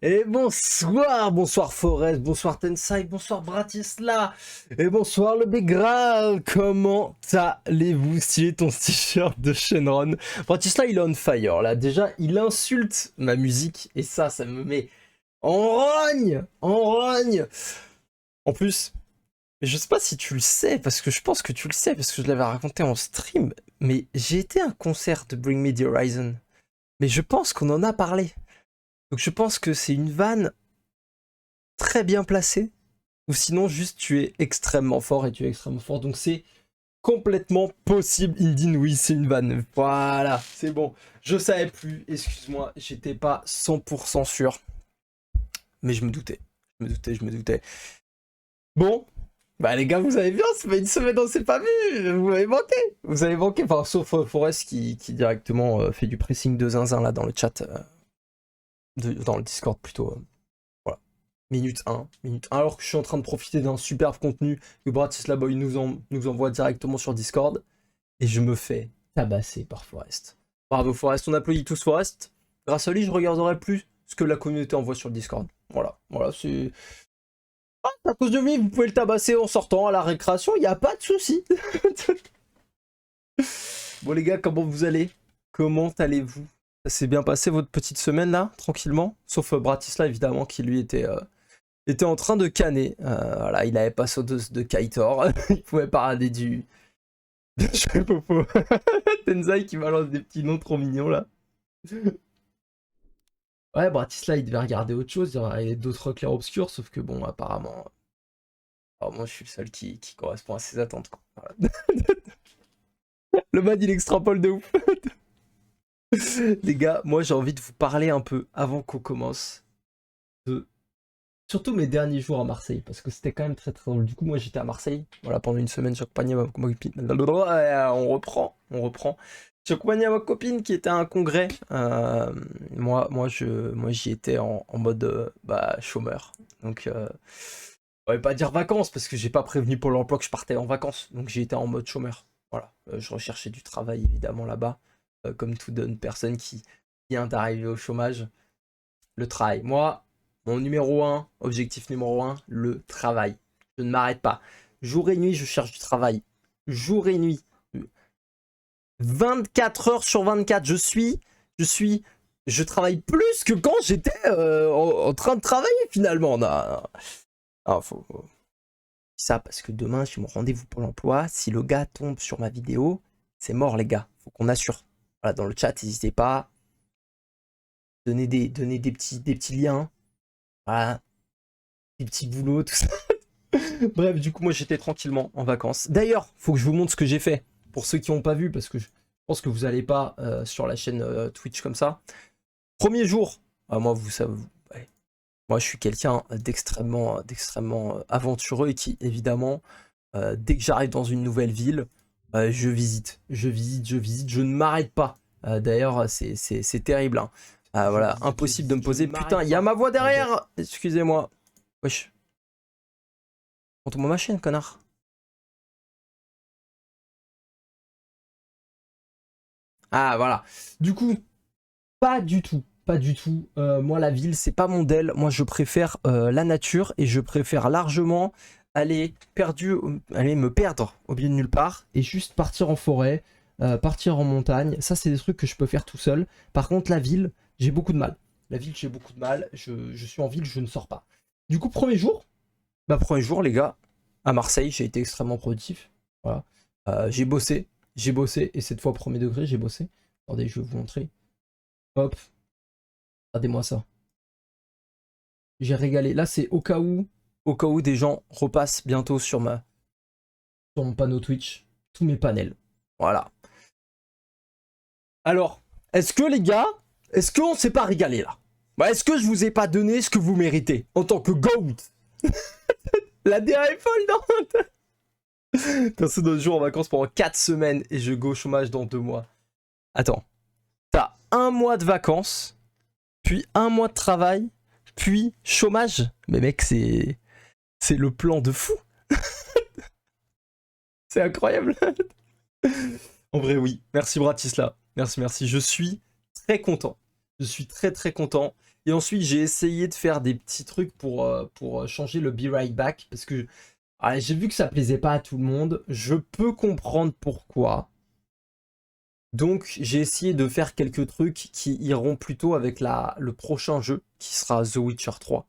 Et bonsoir, bonsoir Forest, bonsoir Tensai, bonsoir Bratislava, et bonsoir le Big Graal. Comment allez-vous? Stylé ton t-shirt de Shenron. Bratislava, il est on fire là. Déjà, il insulte ma musique et ça me met en rogne, en rogne. En plus, je sais pas si tu le sais, parce que je pense que tu le sais, parce que je l'avais raconté en stream, mais j'ai été à un concert de Bring Me the Horizon. Mais je pense qu'on en a parlé. Donc je pense que c'est une vanne très bien placée, ou sinon juste tu es extrêmement fort et tu es extrêmement fort. Donc c'est complètement possible. Indine, oui, c'est une vanne. Voilà, c'est bon. Je savais plus, excuse-moi, j'étais pas 100% sûr. Mais je me doutais, je me doutais. Bon, bah les gars, vous avez bien, ça fait une semaine on s'est pas vu, vous m'avez manqué. Vous avez manqué, enfin sauf Forest qui directement fait du pressing de zinzin là dans le chat, dans le Discord plutôt. Voilà. Minute 1, alors que je suis en train de profiter d'un superbe contenu que Bratislava Boy nous envoie directement sur Discord, et je me fais tabasser par Forest. Bravo Forest, on applaudit tous Forest. Grâce à lui, je regarderai plus ce que la communauté envoie sur le Discord. Voilà, c'est... Ah, à cause de lui, vous pouvez le tabasser en sortant à la récréation, il n'y a pas de souci. Bon les gars, comment vous allez? Comment allez-vous? Ça s'est bien passé votre petite semaine là, tranquillement? Sauf Bratislava évidemment, qui lui était en train de canner. Voilà, il avait pas sa dose de Kaitor. Il pouvait parader du... Je Popo. Tenzai qui balance des petits noms trop mignons là. Ouais, Bratislava, il devait regarder autre chose. Il y aurait d'autres clairs-obscurs, sauf que bon, apparemment... Alors moi, je suis le seul qui correspond à ses attentes, quoi. Voilà. Le man, il extrapole de ouf. Les gars, moi, j'ai envie de vous parler un peu, avant qu'on commence, de surtout mes derniers jours à Marseille, parce que c'était quand même très très drôle. Du coup, moi j'étais à Marseille, voilà, pendant une semaine, j'accompagnais ma copine. On reprend. J'accompagnais ma copine qui était à un congrès. Moi j'y étais en mode chômeur. Donc, on va pas dire vacances, parce que j'ai pas prévenu pour l'emploi que je partais en vacances. Donc j'ai été en mode chômeur. Voilà, je recherchais du travail évidemment là-bas, comme toute bonne personne qui vient d'arriver au chômage. Le travail. Moi, mon numéro 1, objectif numéro 1, le travail. Je ne m'arrête pas. Jour et nuit, je cherche du travail. Jour et nuit. 24 heures sur 24, je travaille plus que quand j'étais en train de travailler finalement. Non. Ah, faut ça parce que demain, j'ai mon rendez-vous pour l'emploi. Si le gars tombe sur ma vidéo, c'est mort les gars. Faut qu'on assure. Voilà, dans le chat, n'hésitez pas. Donnez des petits liens. Voilà, des petits boulots, tout ça. Bref, du coup, moi j'étais tranquillement en vacances. D'ailleurs, faut que je vous montre ce que j'ai fait. Pour ceux qui n'ont pas vu, parce que je pense que vous n'allez pas sur la chaîne Twitch comme ça. Premier jour, moi, vous savez, ouais, moi je suis quelqu'un d'extrêmement aventureux et qui, évidemment, dès que j'arrive dans une nouvelle ville, je visite. Je ne m'arrête pas. D'ailleurs, c'est terrible. Hein. Voilà, impossible de me poser. Putain, il y a ma voix derrière. Excusez-moi. Wesh. Montre-moi ma chaîne, connard. Ah, voilà. Du coup, pas du tout. Pas du tout. Moi, la ville, c'est pas mon del. Moi, je préfère la nature et je préfère largement aller aller me perdre au milieu de nulle part et juste partir en forêt, partir en montagne. Ça, c'est des trucs que je peux faire tout seul. Par contre, la ville, j'ai beaucoup de mal. La ville, j'ai beaucoup de mal. Je suis en ville, je ne sors pas. Du coup, premier jour, les gars, à Marseille, j'ai été extrêmement productif. Voilà. J'ai bossé, et cette fois, premier degré, j'ai bossé. Attendez, je vais vous montrer. Hop, regardez-moi ça. J'ai régalé. Là, c'est au cas où des gens repassent bientôt sur mon panneau Twitch, tous mes panels. Voilà. Alors, est-ce que les gars, est-ce qu'on s'est pas régalé là? Est-ce que je vous ai pas donné ce que vous méritez en tant que GOAT? La DA est folle, non? Perso, d'autres jours en vacances pendant 4 semaines et je go au chômage dans 2 mois. Attends, t'as 1 mois de vacances, puis 1 mois de travail, puis chômage. Mais mec, c'est le plan de fou. C'est incroyable. En vrai, oui. Merci Bratislava. Merci. Je suis très content. Je suis très content. Et ensuite, j'ai essayé de faire des petits trucs pour changer le Be Right Back. Parce que j'ai vu que ça plaisait pas à tout le monde. Je peux comprendre pourquoi. Donc, j'ai essayé de faire quelques trucs qui iront plutôt avec le prochain jeu, qui sera The Witcher 3.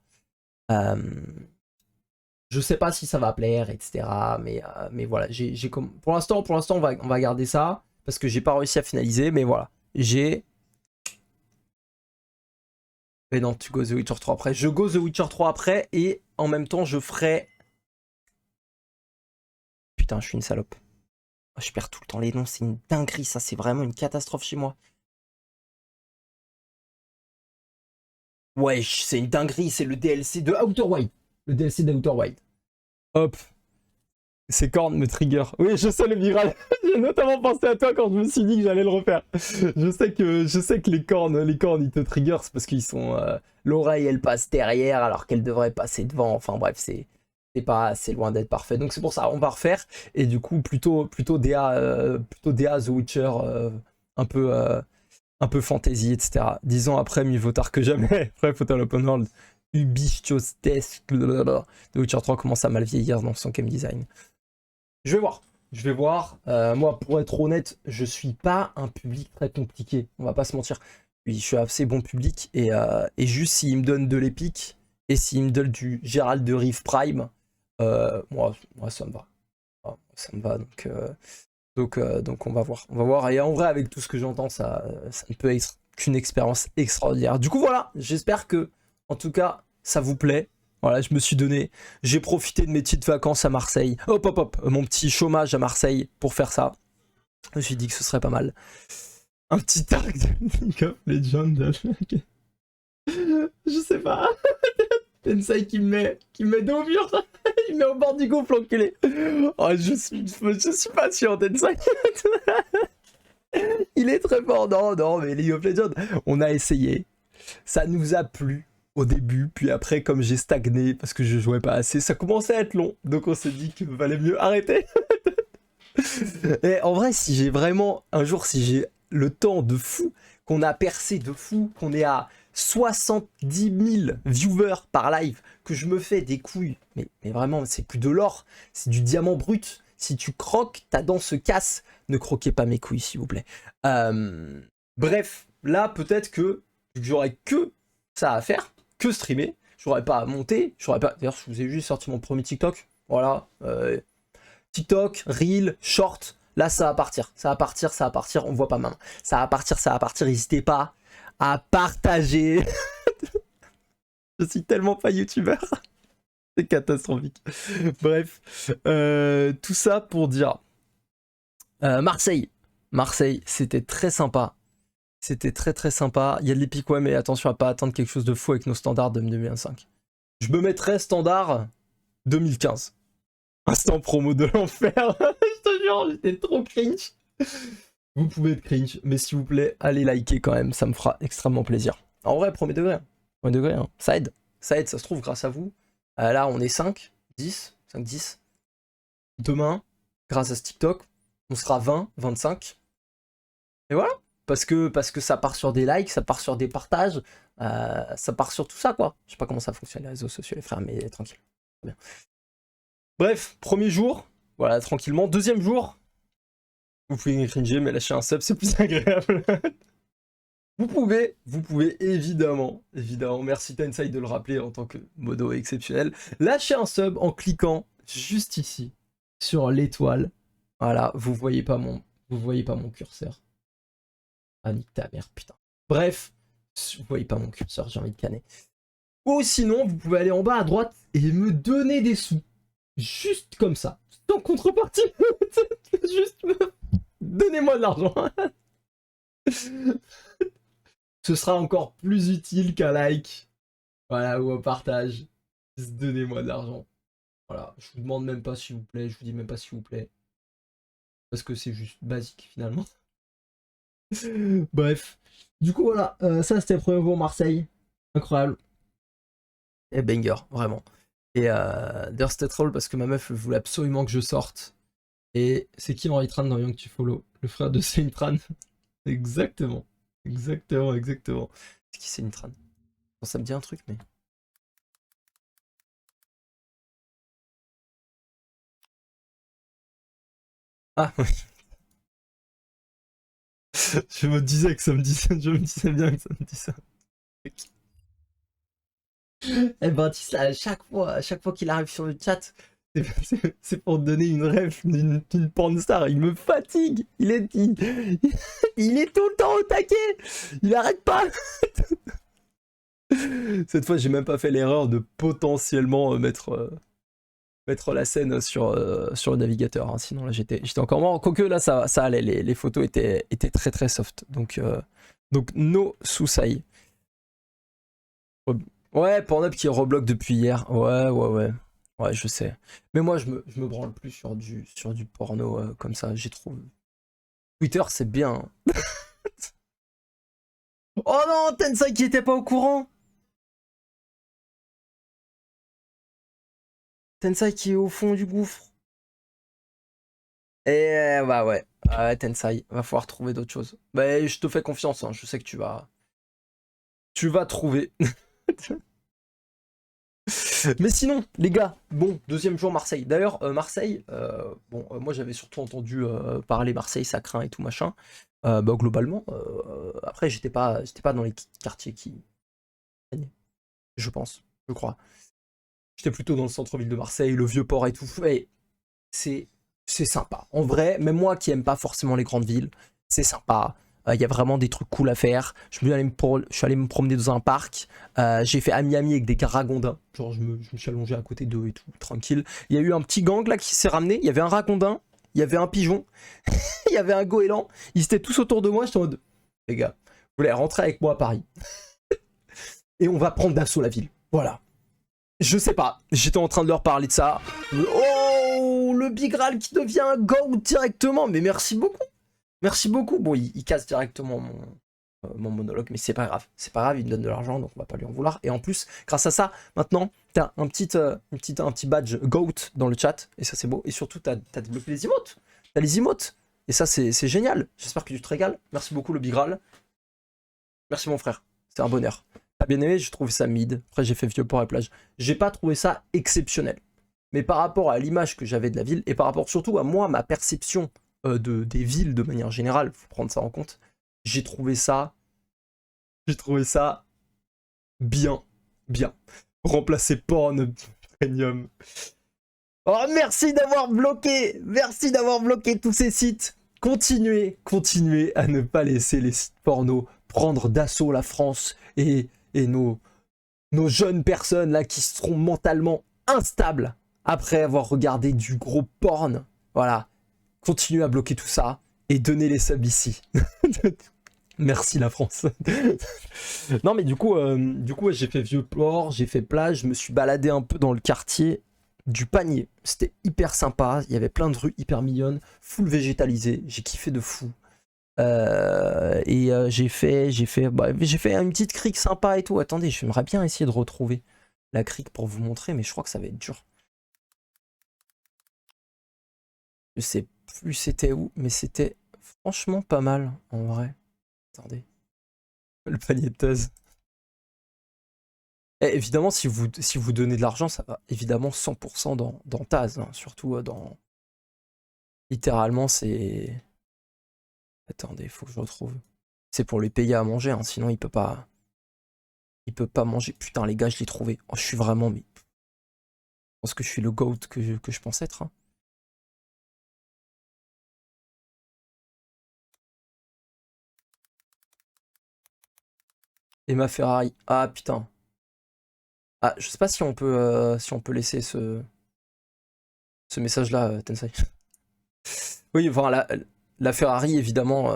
Je sais pas si ça va plaire, etc. Mais voilà, pour l'instant, on va garder ça. Parce que j'ai pas réussi à finaliser. Mais voilà, Mais non, tu go The Witcher 3 après. Je go The Witcher 3 après. Et en même temps, je ferai... Putain, je suis une salope. Je perds tout le temps les noms. C'est une dinguerie, ça. C'est vraiment une catastrophe chez moi. Ouais, c'est une dinguerie. C'est le DLC de Outer Wild. Le DLC d'Outer Wild. Hop. Ces cornes me trigger. Oui, je sais le viral. J'ai notamment pensé à toi quand je me suis dit que j'allais le refaire. Je sais que les cornes ils te trigger, c'est parce qu'ils sont l'oreille elle passe derrière alors qu'elle devrait passer devant. Enfin bref, c'est loin d'être parfait. Donc c'est pour ça on va refaire et du coup plutôt DA The Witcher un peu fantasy, etc. 10 ans après, mieux vaut tard que jamais. Après, Photo Open World, Ubisoft, The Witcher 3 commence à mal vieillir dans son game design. Je vais voir. Moi, pour être honnête, je suis pas un public très compliqué. On va pas se mentir. Oui, je suis assez bon public. Et juste s'il me donne de l'épique et s'il me donne du Gérald de Rive Prime, moi, ça me va. Ça me va. Donc on va voir. On va voir. Et en vrai, avec tout ce que j'entends, ça ne peut être qu'une expérience extraordinaire. Du coup, voilà. J'espère que, en tout cas, ça vous plaît. Voilà, je me suis donné. J'ai profité de mes petites vacances à Marseille. Hop, mon petit chômage à Marseille pour faire ça. Je me suis dit que ce serait pas mal. Un petit arc de League of Legends. Je sais pas. Tensai qui me met dos au mur. Il me met au bord du gouffre, l'enculé. Oh, je suis pas sûr, Tensai. Il est très fort. Non, mais League of Legends, on a essayé. Ça nous a plu au début, puis après, comme j'ai stagné parce que je jouais pas assez, ça commençait à être long. Donc on s'est dit qu'il valait mieux arrêter. Et en vrai, si j'ai vraiment, un jour, si j'ai le temps de fou, qu'on a percé de fou, qu'on est à 70 000 viewers par live, que je me fais des couilles, mais vraiment, c'est plus de l'or, c'est du diamant brut. Si tu croques, ta dent se casse. Ne croquez pas mes couilles, s'il vous plaît. Bref, là, peut-être que j'aurais que ça à faire, que streamer. J'aurais pas à monter, D'ailleurs, je vous ai juste sorti mon premier TikTok. Voilà. TikTok, Reel, Short. Là, ça va partir. On voit pas ma main. Ça va partir. N'hésitez pas à partager. Je suis tellement pas youtubeur. C'est catastrophique. Bref. Tout ça pour dire. Marseille, c'était très sympa. C'était très très sympa. Il y a de l'épique, ouais, mais attention à pas attendre quelque chose de fou avec nos standards de 2025. Je me mettrais standard 2015. Instant promo de l'enfer. Je te jure, j'étais trop cringe. Vous pouvez être cringe, mais s'il vous plaît, allez liker quand même, ça me fera extrêmement plaisir. En vrai, premier degré. Premier degré, hein. Ça aide, ça se trouve grâce à vous. Là, on est 5, 10. Demain, grâce à ce TikTok, on sera 20, 25. Et voilà. Parce que ça part sur des likes, ça part sur des partages, ça part sur tout ça, quoi. Je sais pas comment ça fonctionne les réseaux sociaux, les frères, mais tranquille. Bien. Bref, premier jour, voilà, tranquillement. Deuxième jour, vous pouvez cringer, mais lâcher un sub, c'est plus agréable. Vous pouvez évidemment, merci Tensai de le rappeler en tant que modo exceptionnel, lâcher un sub en cliquant juste ici, sur l'étoile. Voilà, vous voyez pas mon curseur. Ah, nique ta mère, putain. Bref, vous voyez pas mon curseur, j'ai envie de canner. Ou sinon, vous pouvez aller en bas à droite et me donner des sous. Juste comme ça. Sans contrepartie. Juste donnez-moi de l'argent. Ce sera encore plus utile qu'un like. Voilà, ou un partage. Juste donnez-moi de l'argent. Voilà, je vous demande même pas s'il vous plaît. Je vous dis même pas s'il vous plaît. Parce que c'est juste basique finalement. Bref. Du coup, voilà. Ça, c'était le premier jour Marseille. Incroyable. Et banger, vraiment. Et d'ailleurs, c'était troll parce que ma meuf voulait absolument que je sorte. Et c'est qui Henri Tran dans Young to Follow? Le frère de Saint Tran. Exactement. C'est qui Saint Tran? Bon, ça me dit un truc, mais... Ah, oui. Je me disais que ça me disait, je me disais bien que ça me disait ça. Eh ben, tu sais, à chaque fois qu'il arrive sur le chat, c'est pour te donner une rêve d'une pornstar. Il me fatigue. Il est tout le temps au taquet. Il arrête pas. Cette fois, j'ai même pas fait l'erreur de potentiellement mettre la scène sur le navigateur. Hein. Sinon, là, j'étais encore mort. Quoique, là, ça allait. Les photos étaient très très soft. Donc no soucis. Ouais, Pornhub qui rebloque depuis hier. Ouais. Ouais, je sais. Mais moi, je me branle plus sur du porno comme ça. J'ai trop. Twitter, c'est bien. Oh non, Tensai qui était pas au courant. Tensai qui est au fond du gouffre. Et bah ouais. Ouais, Tensai, va falloir trouver d'autres choses. Bah, je te fais confiance, hein. Je sais que tu vas trouver. Mais sinon, les gars, bon, deuxième jour Marseille. D'ailleurs, Marseille, bon, moi j'avais surtout entendu parler Marseille, ça craint et tout machin. Bah, globalement, après, j'étais pas dans les quartiers qui je pense, je crois. J'étais plutôt dans le centre-ville de Marseille, le vieux port et tout. Et c'est sympa. En vrai, même moi qui aime pas forcément les grandes villes, c'est sympa. Il y a vraiment des trucs cool à faire. Je suis allé me promener dans un parc. J'ai fait ami-ami avec des ragondins. Genre, je me suis allongé à côté d'eux et tout, tranquille. Il y a eu un petit gang là qui s'est ramené. Il y avait un ragondin, il y avait un pigeon, il y avait un goéland. Ils étaient tous autour de moi. J'étais en mode, les gars, vous voulez rentrer avec moi à Paris et on va prendre d'assaut la ville. Voilà. Je sais pas. J'étais en train de leur parler de ça. Oh, le Bigral qui devient un GOAT directement. Mais merci beaucoup. Merci beaucoup. Bon, il casse directement mon monologue, mais c'est pas grave. C'est pas grave, il me donne de l'argent, donc on va pas lui en vouloir. Et en plus, grâce à ça, maintenant, t'as un petit badge GOAT dans le chat, et ça c'est beau. Et surtout, t'as débloqué les emotes. T'as les emotes. Et ça, c'est génial. J'espère que tu te régales. Merci beaucoup, le Bigral. Merci, mon frère. C'est un bonheur. T'as bien aimé, j'ai trouvé ça mid. Après, j'ai fait vieux port et plage. J'ai pas trouvé ça exceptionnel. Mais par rapport à l'image que j'avais de la ville, et par rapport surtout à moi, ma perception des villes de manière générale, faut prendre ça en compte, j'ai trouvé ça bien. Remplacer Porn Premium. Oh, merci d'avoir bloqué tous ces sites. Continuez à ne pas laisser les sites porno prendre d'assaut la France et nos jeunes personnes là qui seront mentalement instables après avoir regardé du gros porn. Voilà. Continuez à bloquer tout ça et donnez les subs ici. Merci la France. Non mais du coup ouais, j'ai fait vieux port, j'ai fait plage, je me suis baladé un peu dans le quartier du Panier. C'était hyper sympa, il y avait plein de rues hyper mignonnes, full végétalisé, j'ai kiffé de fou. J'ai fait une petite crique sympa et tout. Attendez, j'aimerais bien essayer de retrouver la crique pour vous montrer, mais je crois que ça va être dur. Je sais plus c'était où, mais c'était franchement pas mal en vrai. Attendez. Le panier de Taz. Évidemment, si vous donnez de l'argent, ça va évidemment 100% dans Taz. Hein. Surtout dans... Littéralement, c'est... Attendez, faut que je retrouve. C'est pour les payer à manger, hein, sinon il peut pas manger. Putain, les gars, je l'ai trouvé. Oh, je suis vraiment... Mais... Je pense que je suis le GOAT que je pense être. Hein. Et ma Ferrari. Ah, putain. Ah, je sais pas si on peut laisser ce message-là, Tensai. Oui, enfin, la Ferrari, évidemment,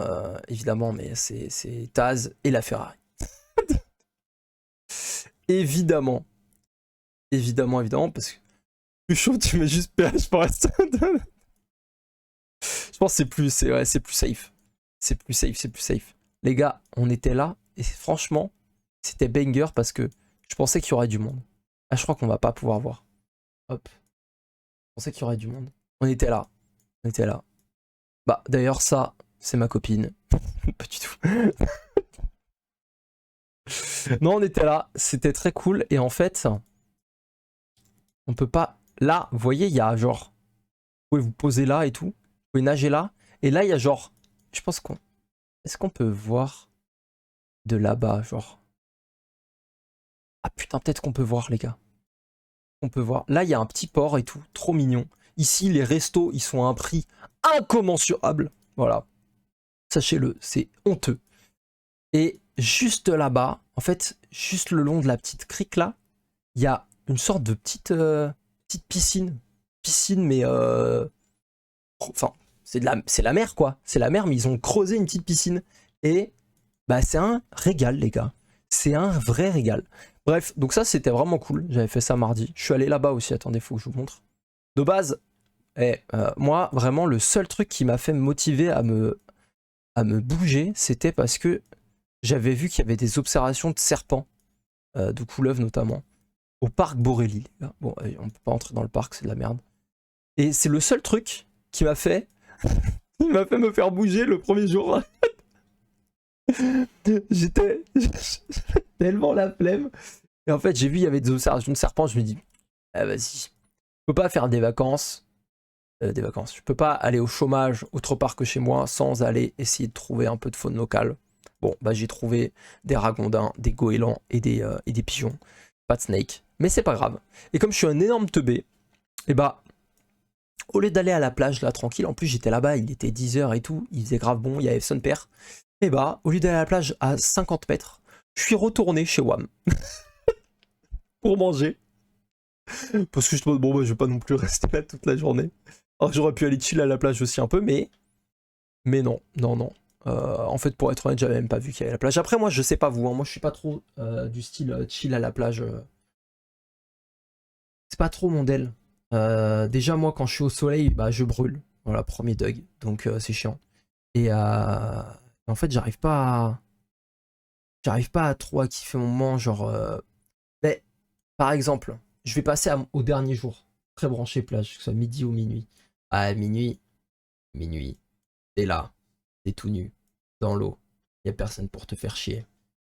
mais c'est Taz et la Ferrari. Évidemment, parce que plus chaud, tu mets juste PH pour rester. Je pense que c'est plus safe. C'est plus safe. Les gars, on était là, et franchement, c'était banger parce que je pensais qu'il y aurait du monde. Ah, je crois qu'on va pas pouvoir voir. Hop. Je pensais qu'il y aurait du monde. On était là. Bah, d'ailleurs, ça, c'est ma copine. Pas du tout. Non, on était là, c'était très cool. Et en fait, on peut pas... Là, vous voyez, il y a genre... Vous pouvez vous poser là et tout. Vous pouvez nager là. Et là, il y a genre... Je pense qu'on... Est-ce qu'on peut voir de là-bas, genre... Ah putain, peut-être qu'on peut voir, les gars. On peut voir. Là, il y a un petit port et tout. Trop mignon. Ici, les restos, ils sont à un prix incommensurable. Voilà. Sachez-le, c'est honteux. Et juste là-bas, en fait, juste le long de la petite crique là, il y a une sorte de petite piscine. Piscine, mais enfin, c'est la mer quoi. C'est la mer, mais ils ont creusé une petite piscine. Et bah, c'est un régal, les gars. C'est un vrai régal. Bref, donc ça, c'était vraiment cool. J'avais fait ça mardi. Je suis allé là-bas aussi. Attendez, faut que je vous montre. De base, moi, vraiment, le seul truc qui m'a fait me motiver à me bouger, c'était parce que j'avais vu qu'il y avait des observations de serpents, de couleuvres notamment, au parc Borély. Bon, on peut pas entrer dans le parc, c'est de la merde. Et c'est le seul truc qui m'a fait, il m'a fait me faire bouger le premier jour. J'étais tellement la flemme. Et en fait, j'ai vu il y avait des observations de serpents, je me dis, ah, vas-y, je peux pas faire des vacances. Je peux pas aller au chômage autre part que chez moi sans aller essayer de trouver un peu de faune locale. Bon, bah j'ai trouvé des ragondins, des goélands et des pigeons. Pas de snake, mais c'est pas grave. Et comme je suis un énorme teubé, et bah, au lieu d'aller à la plage là tranquille, en plus j'étais là-bas, il était 10h et tout, il faisait grave bon, il y avait son père. Et bah, au lieu d'aller à la plage à 50 mètres, je suis retourné chez WAM pour manger. Parce que je me bon, bah, je vais pas non plus rester là toute la journée. Alors j'aurais pu aller chill à la plage aussi un peu, mais non, non, non. En fait, pour être honnête, j'avais même pas vu qu'il y avait la plage. Après, moi, je sais pas vous, hein, moi je suis pas trop du style chill à la plage. C'est pas trop mon del. Déjà, moi, quand je suis au soleil, bah, je brûle. Voilà, premier Doug, donc c'est chiant. Et en fait, j'arrive pas à trop à kiffer mon moment, genre. Mais, par exemple, je vais passer au dernier jour, très branché plage, que ce soit midi ou minuit. Ah, minuit, t'es là, t'es tout nu, dans l'eau, y a personne pour te faire chier.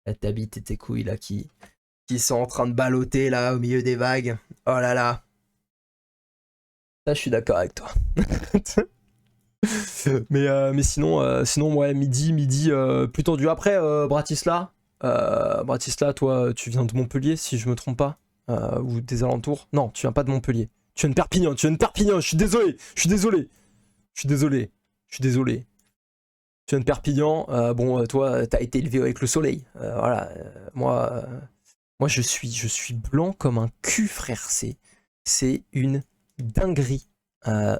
Là, ta bite et tes couilles là qui sont en train de balloter là au milieu des vagues. Oh là là. Ça, je suis d'accord avec toi. mais sinon, ouais, midi plus tendu. Après, Bratislava, toi, tu viens de Montpellier, si je me trompe pas, ou des alentours. Non, tu viens pas de Montpellier. Tu viens de Perpignan, je suis désolé, je suis désolé, je suis désolé, je suis désolé. Tu viens de Perpignan, bon, toi, t'as été élevé avec le soleil. Voilà, moi je suis blanc comme un cul, frère. C'est une dinguerie.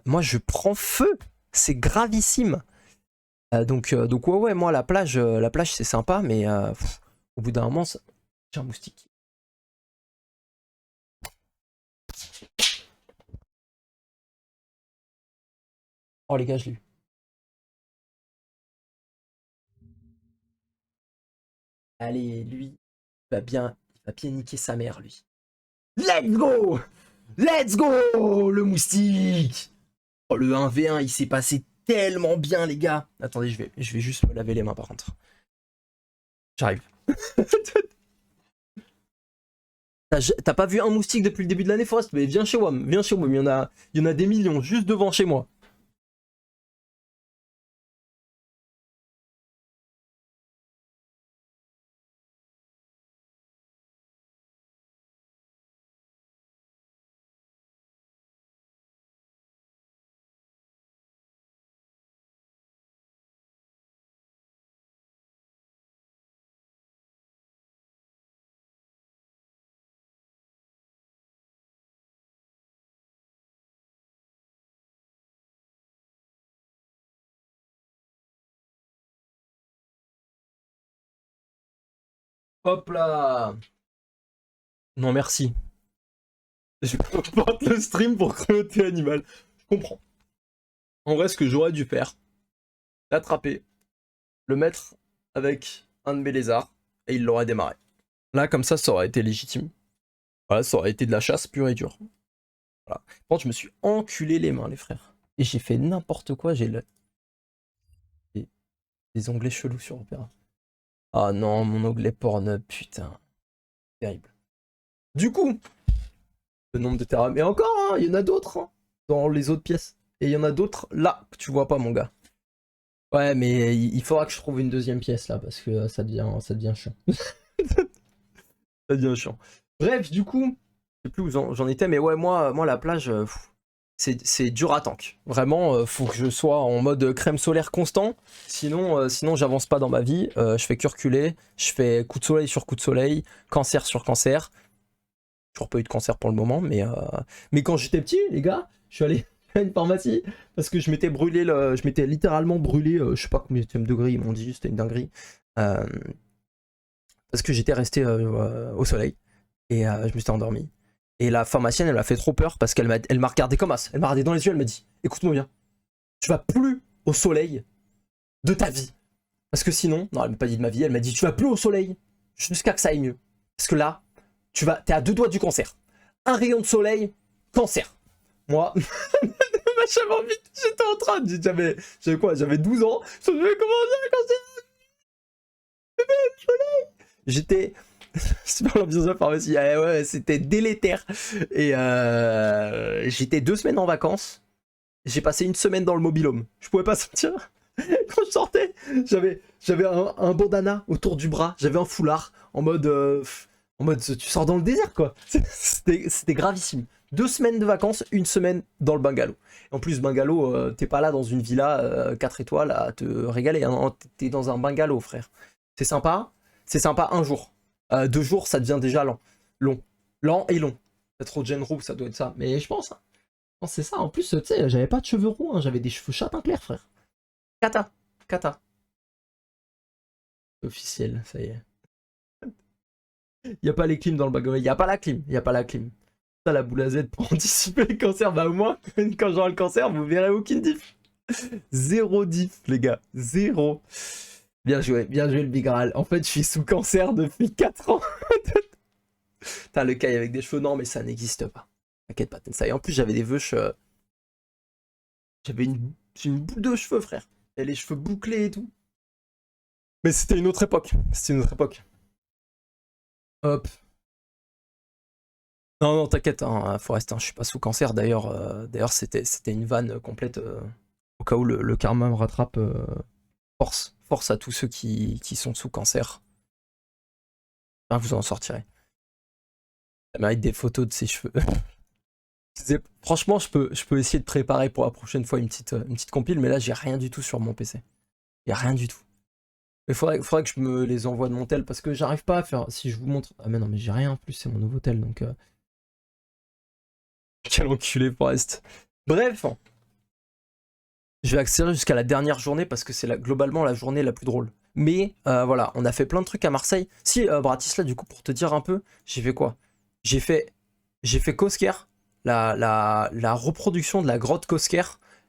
Moi, je prends feu. C'est gravissime. Donc ouais, moi, la plage c'est sympa, mais au bout d'un moment, j'ai un moustique. Oh, les gars, je l'ai eu. Allez, lui, il va bien niquer sa mère, lui. Let's go! Let's go! Le moustique! Oh, le 1v1, il s'est passé tellement bien, les gars. Attendez, je vais juste me laver les mains, par contre. J'arrive. T'as pas vu un moustique depuis le début de l'année, Forest? Mais viens chez WAM, viens chez WAM. Il y en a des millions juste devant chez moi. Hop là. Non, merci. Je porte le stream pour cruauté animale. Je comprends. En vrai, ce que j'aurais dû faire, l'attraper, le mettre avec un de mes lézards, et il l'aurait démarré. Là, comme ça aurait été légitime. Voilà, ça aurait été de la chasse pure et dure. Voilà. Par contre, je me suis enculé les mains, les frères. Et j'ai fait n'importe quoi, j'ai des onglets chelous sur Opera. Ah non, mon onglet Pornhub, putain. Terrible. Du coup, le nombre de terrains. Mais encore, hein, il y en a d'autres hein, dans les autres pièces. Et il y en a d'autres là que tu vois pas, mon gars. Ouais, mais il faudra que je trouve une deuxième pièce là parce que ça devient chiant. Ça devient chiant. Bref, du coup, je sais plus où j'en étais, mais ouais, moi la plage, c'est dur à tank. Vraiment, faut que je sois en mode crème solaire constant. Sinon j'avance pas dans ma vie. Je fais que reculer. Je fais coup de soleil sur coup de soleil, cancer sur cancer. Toujours pas eu de cancer pour le moment, mais quand j'étais petit, les gars, je suis allé à une pharmacie parce que je m'étais brûlé, je m'étais littéralement brûlé, je sais pas combien de degrés, ils m'ont dit, c'était une dinguerie. Parce que j'étais resté au soleil et je me suis endormi. Et la pharmacienne, elle m'a fait trop peur parce qu'elle m'a regardé comme as. Elle m'a regardé dans les yeux, elle m'a dit, écoute-moi bien, tu vas plus au soleil de ta vie. Parce que sinon, non, elle m'a pas dit de ma vie, elle m'a dit, tu vas plus au soleil jusqu'à que ça aille mieux. Parce que là, t'es à 2 doigts du cancer. Un rayon de soleil, cancer. Moi, j'avais envie, j'étais en train de... J'avais quoi? J'avais 12 ans. Je me commencer à cancer. J'étais... Super l'ambiance de la pharmacie. Ouais, c'était délétère. Et j'étais 2 semaines en vacances. J'ai passé 1 semaine dans le mobil-home. Je pouvais pas sortir. Quand je sortais, j'avais un bandana autour du bras. J'avais un foulard en mode tu sors dans le désert quoi. C'était gravissime. 2 semaines de vacances, 1 semaine dans le bungalow. En plus bungalow, t'es pas là dans une villa 4 étoiles à te régaler. Hein. T'es dans un bungalow frère. C'est sympa 1 jour. 2 jours ça devient déjà lent. Lent et long. T'as trop de gène roux, ça doit être ça. Mais je pense, hein. C'est ça. En plus, tu sais, j'avais pas de cheveux roux, hein. J'avais des cheveux châtain clair frère. Kata. Officiel, ça y est. Y a pas les clims dans le bungalow. Y a pas la clim. Ça, la boule à Z pour anticiper le cancer. Bah, au moins, quand j'aurai le cancer, vous verrez aucune diff. 0 diff, les gars. 0. Bien joué le Big Graal. En fait, je suis sous cancer depuis 4 ans. T'as le caille avec des cheveux, non, mais ça n'existe pas. T'inquiète pas, ça. Et en plus, j'avais des veuches. J'avais une boule de cheveux, frère. Et les cheveux bouclés et tout. Mais c'était une autre époque. Hop. Non, t'inquiète, hein, Forest, hein, je suis pas sous cancer. D'ailleurs, c'était une vanne complète. Au cas où le karma me rattrape. Force à tous ceux qui sont sous cancer. Ah, vous en sortirez. Ça mérite des photos de ses cheveux. Franchement, je peux essayer de préparer pour la prochaine fois une petite compile, mais là, j'ai rien du tout sur mon PC. Il y a rien du tout. Il faudrait que je me les envoie de mon tel, parce que j'arrive pas à faire... Si je vous montre... Ah mais non, mais j'ai rien en plus, c'est mon nouveau tel, donc... Quel enculé, Forest. Bref. Je vais accélérer jusqu'à la dernière journée, parce que c'est globalement la journée la plus drôle. Mais voilà, on a fait plein de trucs à Marseille. Si, Bratislava, du coup, pour te dire un peu, j'ai fait quoi? J'ai fait Cosquer, la reproduction de la grotte Cosquer.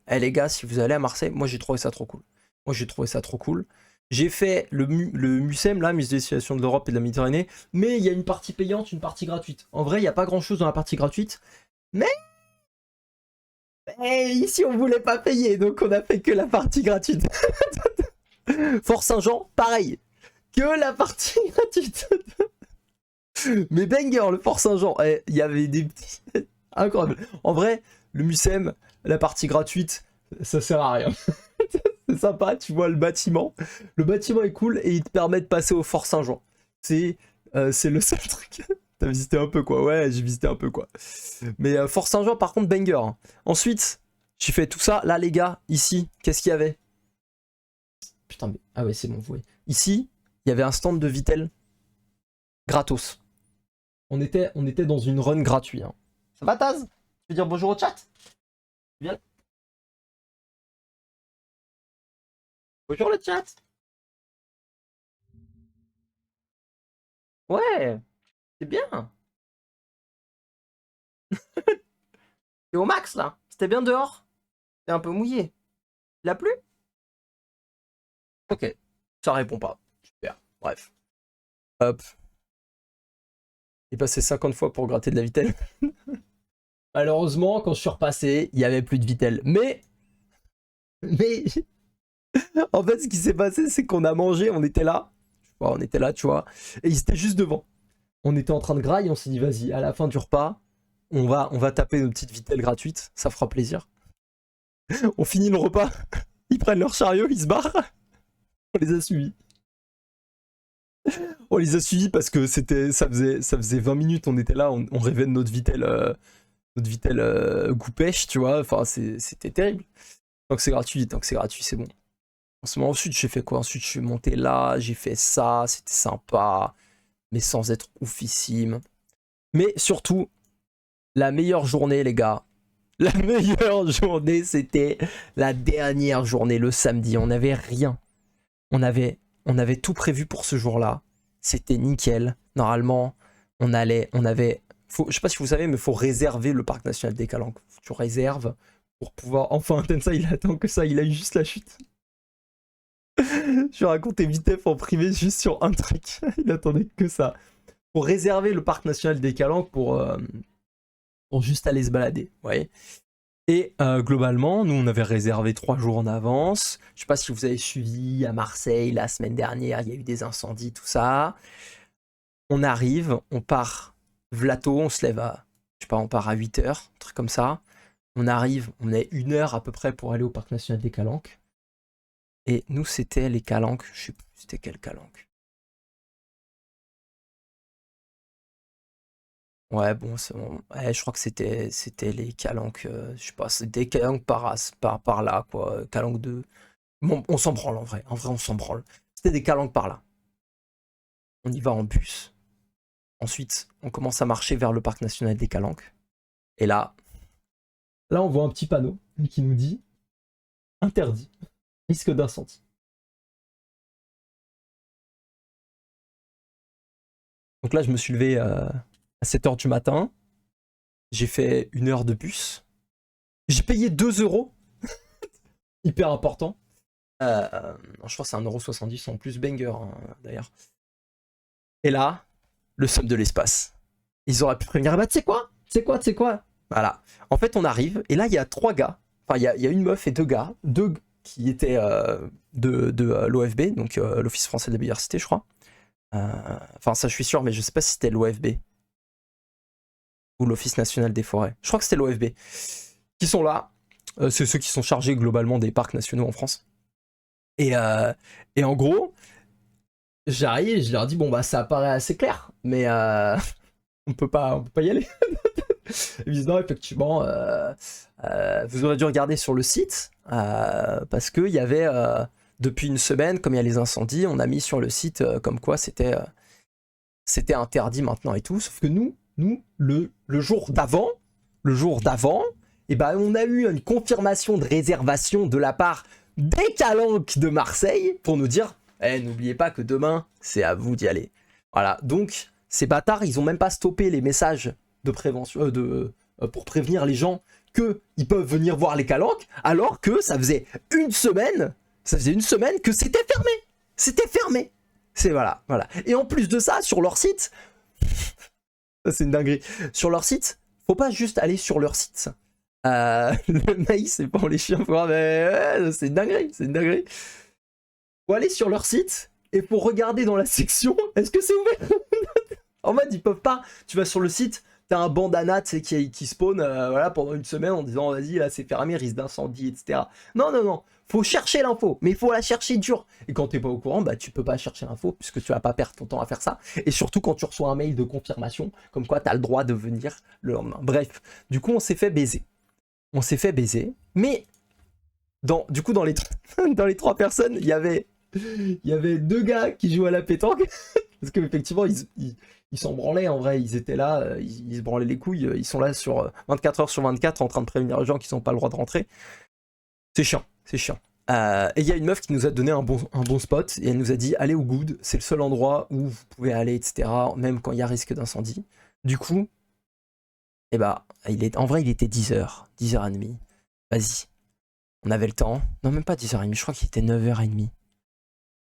Eh les gars, si vous allez à Marseille, moi j'ai trouvé ça trop cool. J'ai fait le MUSEM, là, Musée des Civilisations de l'Europe et de la Méditerranée, mais il y a une partie payante, une partie gratuite. En vrai, il n'y a pas grand chose dans la partie gratuite, mais ici on voulait pas payer, donc on a fait que la partie gratuite. Fort Saint-Jean, pareil, que la partie gratuite. Mais banger, le Fort Saint-Jean, il y avait des petits... Incroyable. En vrai, le MUSEM, la partie gratuite, ça sert à rien. C'est sympa, tu vois le bâtiment. Le bâtiment est cool et il te permet de passer au Fort Saint-Jean. C'est le seul truc. T'as visité un peu quoi? Ouais, j'ai visité un peu quoi. Mais Fort Saint-Jean, par contre, banger. Hein. Ensuite, j'ai fait tout ça. Là, les gars, ici, qu'est-ce qu'il y avait? Putain, mais... Ah ouais, c'est bon, vous voyez. Ici, il y avait un stand de Vitel. Gratos. On était dans une run gratuite. Hein. Ça va, Taz? Tu veux dire bonjour au chat? Viens. Bonjour le chat. Ouais, c'est bien. C'est au max là. C'était bien dehors. C'est un peu mouillé. Il a plu? Ok. Ça répond pas. Super. Bref. Hop. J'ai passé 50 fois pour gratter de la Vitel. Malheureusement, quand je suis repassé, il n'y avait plus de Vitel. Mais en fait, ce qui s'est passé, c'est qu'on a mangé, on était là, tu vois, et ils étaient juste devant. on était en train de grailler, on s'est dit vas-y, à la fin du repas, on va taper nos petites vitelles gratuites, ça fera plaisir. On finit le repas, ils prennent leur chariot, ils se barrent. On les a suivis. On les a suivis parce que ça faisait 20 minutes, on était là, on rêvait de notre vitelle goût pêche, tu vois. Enfin, c'était terrible. Tant que c'est gratuit, c'est bon. Ensuite, j'ai fait quoi? Ensuite, je suis monté là, j'ai fait ça, c'était sympa, mais sans être oufissime. Mais surtout, la meilleure journée, les gars. La meilleure journée, c'était la dernière journée, le samedi. On n'avait rien. On avait tout prévu pour ce jour-là. C'était nickel. Normalement, je sais pas si vous savez, mais il faut réserver le parc national des Calanques. Tu réserves pour pouvoir... Enfin, Tensai, il attend que ça, il a eu juste la chute. Je racontais vitef en privé juste sur un truc. Il attendait que ça. Pour réserver le parc national des Calanques pour juste aller se balader. Vous voyez. Et globalement, nous on avait réservé 3 jours en avance. Je sais pas si vous avez suivi à Marseille la semaine dernière, il y a eu des incendies, tout ça. On arrive, on part Vlato, on se lève à, je sais pas, on part à 8h, un truc comme ça. On arrive, on a 1 heure à peu près pour aller au parc national des Calanques. Et nous c'était les Calanques, je sais plus c'était quel Calanque. Ouais, bon, ouais, je crois que c'était les Calanques, je sais pas, c'était des Calanques par là, quoi, Calanques 2. Bon, on s'en branle en vrai, on s'en branle. C'était des Calanques par là. On y va en bus. Ensuite, on commence à marcher vers le parc national des Calanques. Et là, on voit un petit panneau qui nous dit interdit, risque d'incendie. Donc là, je me suis levé à 7h du matin. J'ai fait 1 heure de bus. J'ai payé 2 euros. Hyper important. Je crois que c'est 1,70€ en plus, banger hein, d'ailleurs. Et là, le somme de l'espace. Ils auraient pu prévenir, bah tu sais quoi. Voilà. En fait, on arrive, et là, il y a 3 gars. Enfin, il y a une meuf et 2 gars. 2 qui étaient de l'OFB, donc l'Office français de la biodiversité, je crois. Enfin, ça, je suis sûr, mais je sais pas si c'était l'OFB. Ou l'Office national des forêts. Je crois que c'était l'OFB. Qui sont là. C'est ceux qui sont chargés globalement des parcs nationaux en France. Et en gros, j'arrive, je leur dis bon bah ça apparaît assez clair, mais on peut pas y aller. Ils me disent non effectivement, vous aurez dû regarder sur le site parce que il y avait depuis 1 semaine, comme il y a les incendies, on a mis sur le site comme quoi c'était interdit maintenant et tout. Sauf que nous le jour d'avant, et ben on a eu une confirmation de réservation de la part des Calanques de Marseille pour nous dire n'oubliez pas que demain c'est à vous d'y aller. Voilà, donc ces bâtards ils ont même pas stoppé les messages de prévention pour prévenir les gens qu'ils peuvent venir voir les Calanques, alors que ça faisait une semaine que c'était fermé. C'est voilà. Et en plus de ça, sur leur site, c'est une dinguerie. Sur leur site, faut pas juste aller sur leur site. Le maïs, c'est pour les chiens, mais c'est une dinguerie. Faut aller sur leur site et faut regarder dans la section, est-ce que c'est ouvert? En mode, ils peuvent pas. Tu vas sur le site, t'as un bandana qui spawn voilà, pendant 1 semaine en disant vas-y, là c'est fermé, risque d'incendie, etc. Non. Faut chercher l'info, mais il faut la chercher dur. Et quand t'es pas au courant, bah tu peux pas chercher l'info puisque tu vas pas perdre ton temps à faire ça. Et surtout quand tu reçois un mail de confirmation, comme quoi t'as le droit de venir le lendemain. Bref, du coup on s'est fait baiser. Mais du coup dans les 3 personnes, il y avait 2 gars qui jouaient à la pétanque. Parce qu'effectivement, ils s'en branlaient en vrai, ils étaient là, ils se branlaient les couilles, ils sont là sur 24 heures sur 24 en train de prévenir les gens qui n'ont pas le droit de rentrer. C'est chiant. Et il y a une meuf qui nous a donné un bon spot et elle nous a dit allez au Good, c'est le seul endroit où vous pouvez aller, etc. Même quand il y a risque d'incendie. Du coup, en vrai il était 10h, 10h30. Vas-y, on avait le temps. Non, même pas 10h30, je crois qu'il était 9h30.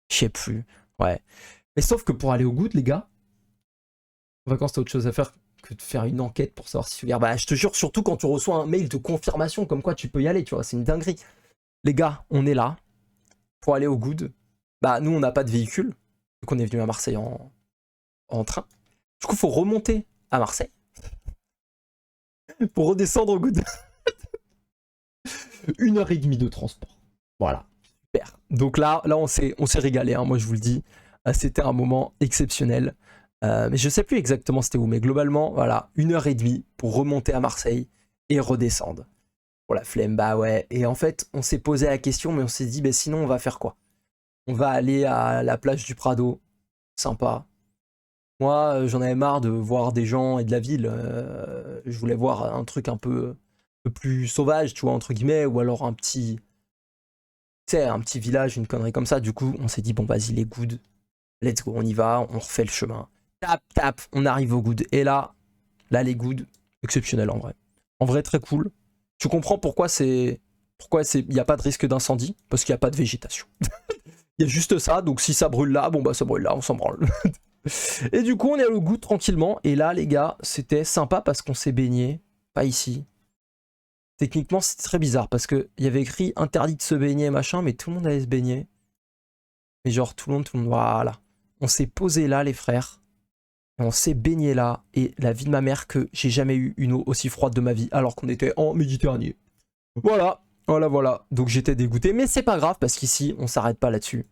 Je sais plus, ouais. Mais sauf que pour aller au Good, les gars, en vacances, t'as autre chose à faire que de faire une enquête pour savoir si tu viens. Bah, je te jure, surtout quand tu reçois un mail de confirmation comme quoi tu peux y aller, tu vois, c'est une dinguerie. Les gars, on est là pour aller au Good. Bah, nous, on n'a pas de véhicule, donc on est venu à Marseille en train. Du coup, faut remonter à Marseille pour redescendre au Good. 1h30 de transport. Voilà. Super. Donc là on s'est régalé, hein, moi je vous le dis. C'était un moment exceptionnel. Mais je sais plus exactement c'était où, mais globalement, voilà, 1h30 pour remonter à Marseille et redescendre. Pour la flemme, bah ouais. Et en fait, on s'est posé la question, mais on s'est dit, bah sinon on va faire quoi? On va aller à la plage du Prado. Sympa. Moi, j'en avais marre de voir des gens et de la ville. Je voulais voir un truc un peu plus sauvage, tu vois, entre guillemets, ou alors un petit, tu sais, un petit village, une connerie comme ça. Du coup, on s'est dit, bon, vas-y, les Good, let's go, on y va, on refait le chemin. Tap, tap, on arrive au Good. Et là, les Good, exceptionnel en vrai. En vrai, très cool. Tu comprends pourquoi il n'y a pas de risque d'incendie? Parce qu'il n'y a pas de végétation. Il y a juste ça, donc si ça brûle là, bon bah ça brûle là, on s'en branle. Et du coup, on est allé au Good tranquillement. Et là, les gars, c'était sympa parce qu'on s'est baigné. Pas ici. Techniquement, c'était très bizarre parce qu'il y avait écrit interdit de se baigner, machin, mais tout le monde allait se baigner. Mais genre, tout le monde, voilà. On s'est posé là, les frères. Et on s'est baigné là. Et la vie de ma mère, que j'ai jamais eu une eau aussi froide de ma vie, alors qu'on était en Méditerranée. Voilà, voilà. Donc j'étais dégoûté, mais c'est pas grave parce qu'ici, on s'arrête pas là-dessus.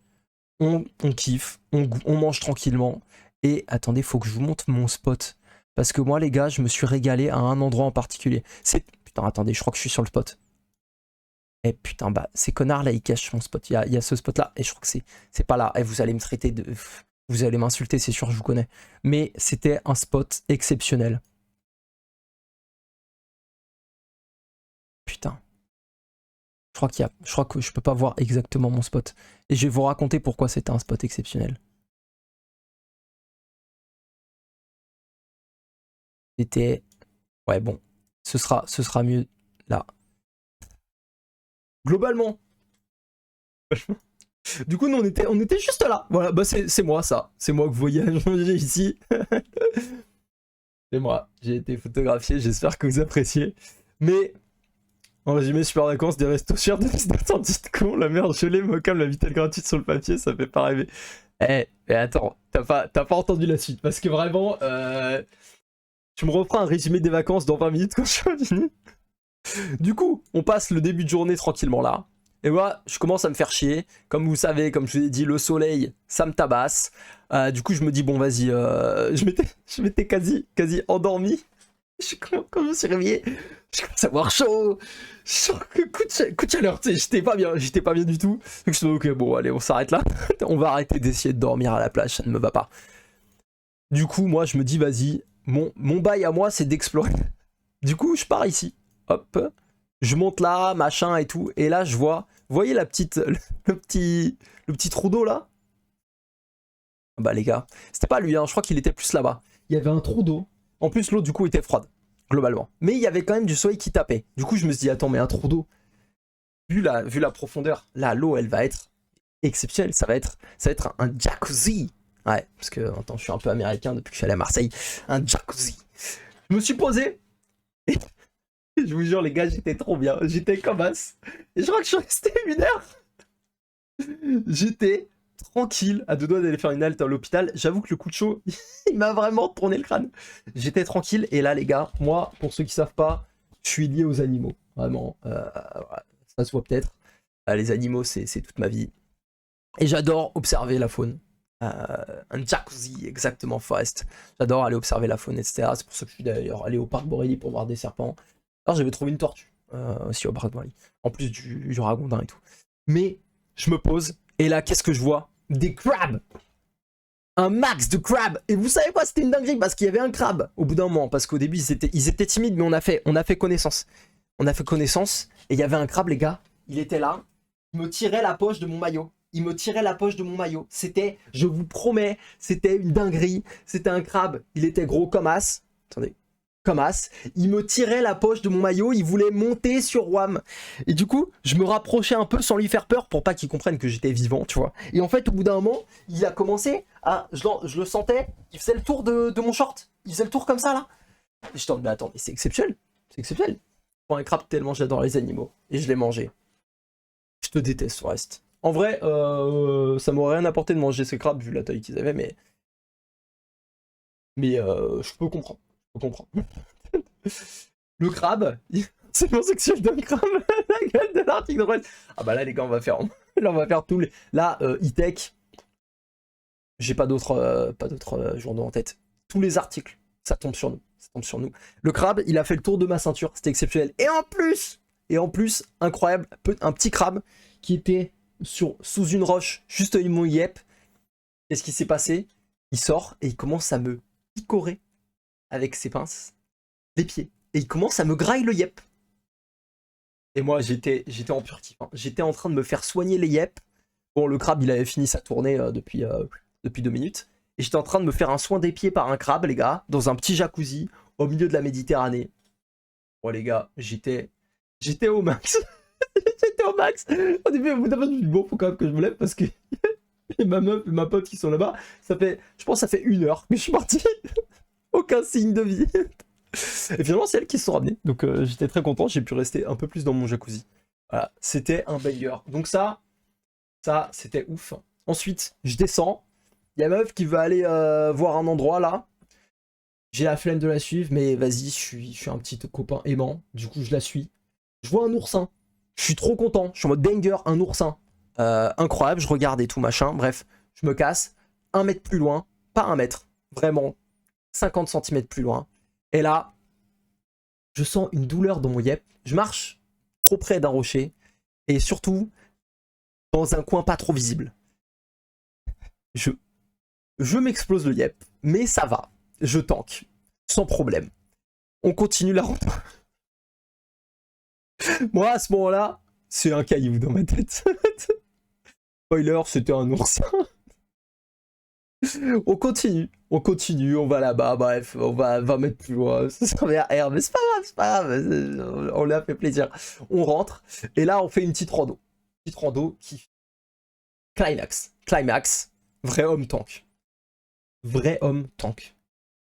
On kiffe, on mange tranquillement. Et attendez, faut que je vous montre mon spot. Parce que moi, les gars, je me suis régalé à un endroit en particulier. Putain, attendez, je crois que je suis sur le spot. Eh putain, bah, ces connards là, ils cachent mon spot. Il y a ce spot là, et je crois que c'est pas là. Et vous allez me traiter de. Vous allez m'insulter, c'est sûr, je vous connais. Mais c'était un spot exceptionnel. Putain. Je crois que je peux pas voir exactement mon spot. Et je vais vous raconter pourquoi c'était un spot exceptionnel. C'était. Ouais, bon. Ce sera mieux là. Globalement. Du coup, nous, on était juste là. Voilà, bah c'est moi, ça. C'est moi que vous voyez ici. C'est moi. J'ai été photographié, j'espère que vous appréciez. Mais, en résumé, super vacances, des restos chers, des d'incendie de con, la merde gelée, mocam, la vitale gratuite sur le papier, ça fait pas rêver. Eh, attends, t'as pas entendu la suite, parce que vraiment, tu me reprends un résumé des vacances dans 20 minutes quand je suis fini. Du coup, on passe le début de journée tranquillement là. Et moi, je commence à me faire chier. Comme vous savez, comme je vous ai dit, le soleil, ça me tabasse. Du coup, je me dis, bon, vas-y, je m'étais quasi endormi. Quand je me suis réveillé, je commence à avoir chaud. Coup de chaleur, tu sais, j'étais pas bien du tout. Donc je me suis dit, ok, bon, allez, on s'arrête là. On va arrêter d'essayer de dormir à la plage, ça ne me va pas. Du coup, moi, je me dis, vas-y, mon bail à moi, c'est d'explorer. Du coup, je pars ici. Hop, je monte là, machin et tout. Et là, je vois, vous voyez le petit trou d'eau là? Bah les gars, c'était pas lui, hein, je crois qu'il était plus là-bas. Il y avait un trou d'eau. En plus, l'eau du coup était froide, globalement. Mais il y avait quand même du soleil qui tapait. Du coup, je me suis dit, attends, mais un trou d'eau, vu la profondeur, là, l'eau, elle va être exceptionnelle. Ça va être un jacuzzi. Ouais, parce que, attends, je suis un peu américain depuis que je suis allé à Marseille. Un jacuzzi. Je me suis posé. Et je vous jure, les gars, j'étais trop bien. J'étais comme as. Et je crois que je suis resté 1 heure. J'étais tranquille, à deux doigts d'aller faire une halte à l'hôpital. J'avoue que le coup de chaud, il m'a vraiment tourné le crâne. J'étais tranquille. Et là, les gars, moi, pour ceux qui savent pas, je suis lié aux animaux. Vraiment. Ça se voit peut-être. Les animaux, c'est toute ma vie. Et j'adore observer la faune. Un jacuzzi, exactement, Forest. J'adore aller observer la faune, etc. C'est pour ça que je suis d'ailleurs allé au parc Borély pour voir des serpents. Alors j'avais trouvé une tortue aussi au parc Borély. En plus du ragondin et tout. Mais je me pose, et là, qu'est-ce que je vois? Des crabes! Un max de crabes! Et vous savez quoi? C'était une dinguerie parce qu'il y avait un crabe au bout d'un moment. Parce qu'au début, ils étaient timides, mais on a fait connaissance. On a fait connaissance, et il y avait un crabe, les gars. Il était là. Il me tirait la poche de mon maillot. C'était, je vous promets, c'était une dinguerie. C'était un crabe. Il était gros comme as. Attendez. Comme as. Il me tirait la poche de mon maillot. Il voulait monter sur WAM. Et du coup, je me rapprochais un peu sans lui faire peur pour pas qu'il comprenne que j'étais vivant, tu vois. Et en fait, au bout d'un moment, il a commencé à... Je le sentais. Il faisait le tour de mon short. Il faisait le tour comme ça, là. Et je mais attends, c'est exceptionnel. C'est exceptionnel. Pour un crabe, tellement j'adore les animaux. Et je l'ai mangé. Je te déteste, Forest. En vrai, ça m'aurait rien apporté de manger ces crabes vu la taille qu'ils avaient, mais Mais je peux comprendre. Je peux comprendre. Le crabe, c'est mon sexuel d'un crabe, la gueule de l'article de presse. Ah bah là les gars, on va faire, là, on va faire tous les... Là, e-tech, j'ai pas d'autres journaux en tête. Tous les articles, ça tombe sur nous. Ça tombe sur nous. Le crabe, il a fait le tour de ma ceinture, c'était exceptionnel. Et en plus, incroyable, un petit crabe qui était sous une roche, juste mon yep. Qu'est-ce qui s'est passé? Il sort et il commence à me picorer avec ses pinces les pieds. Et il commence à me grailler le yep. Et moi, j'étais en purtif. Hein. J'étais en train de me faire soigner les yep. Bon, le crabe, il avait fini sa tournée depuis 2 minutes. Et j'étais en train de me faire un soin des pieds par un crabe, les gars, dans un petit jacuzzi, au milieu de la Méditerranée. Bon, les gars, j'étais au max. J'étais au max. Au début, au bout d'un moment, je me suis dit, bon, faut quand même que je me lève parce que ma meuf et ma pote qui sont là-bas, je pense que ça fait 1 heure que je suis parti. Aucun signe de vie. Et finalement, c'est elles qui se sont ramenées. Donc j'étais très content, j'ai pu rester un peu plus dans mon jacuzzi. Voilà, c'était un banger. Donc ça c'était ouf. Ensuite, je descends. Il y a ma meuf qui veut aller voir un endroit là. J'ai la flemme de la suivre, mais vas-y, je suis un petit copain aimant. Du coup, je la suis. Je vois un oursin. Je suis trop content. Je suis en mode banger, un oursin. Incroyable, je regarde et tout machin. Bref, je me casse. 1 mètre plus loin. Pas 1 mètre. Vraiment. 50 cm plus loin. Et là, je sens une douleur dans mon yep. Je marche trop près d'un rocher. Et surtout, dans un coin pas trop visible. Je m'explose le yep. Mais ça va. Je tank. Sans problème. On continue la route. Moi, à ce moment-là, c'est un caillou dans ma tête. Spoiler, c'était un oursin. On continue, on va là-bas, bref, on va 20 mètres plus loin, ça servait à rien, mais c'est pas grave, on lui a fait plaisir. On rentre, et là on fait une petite rando qui... Climax, vrai homme tank,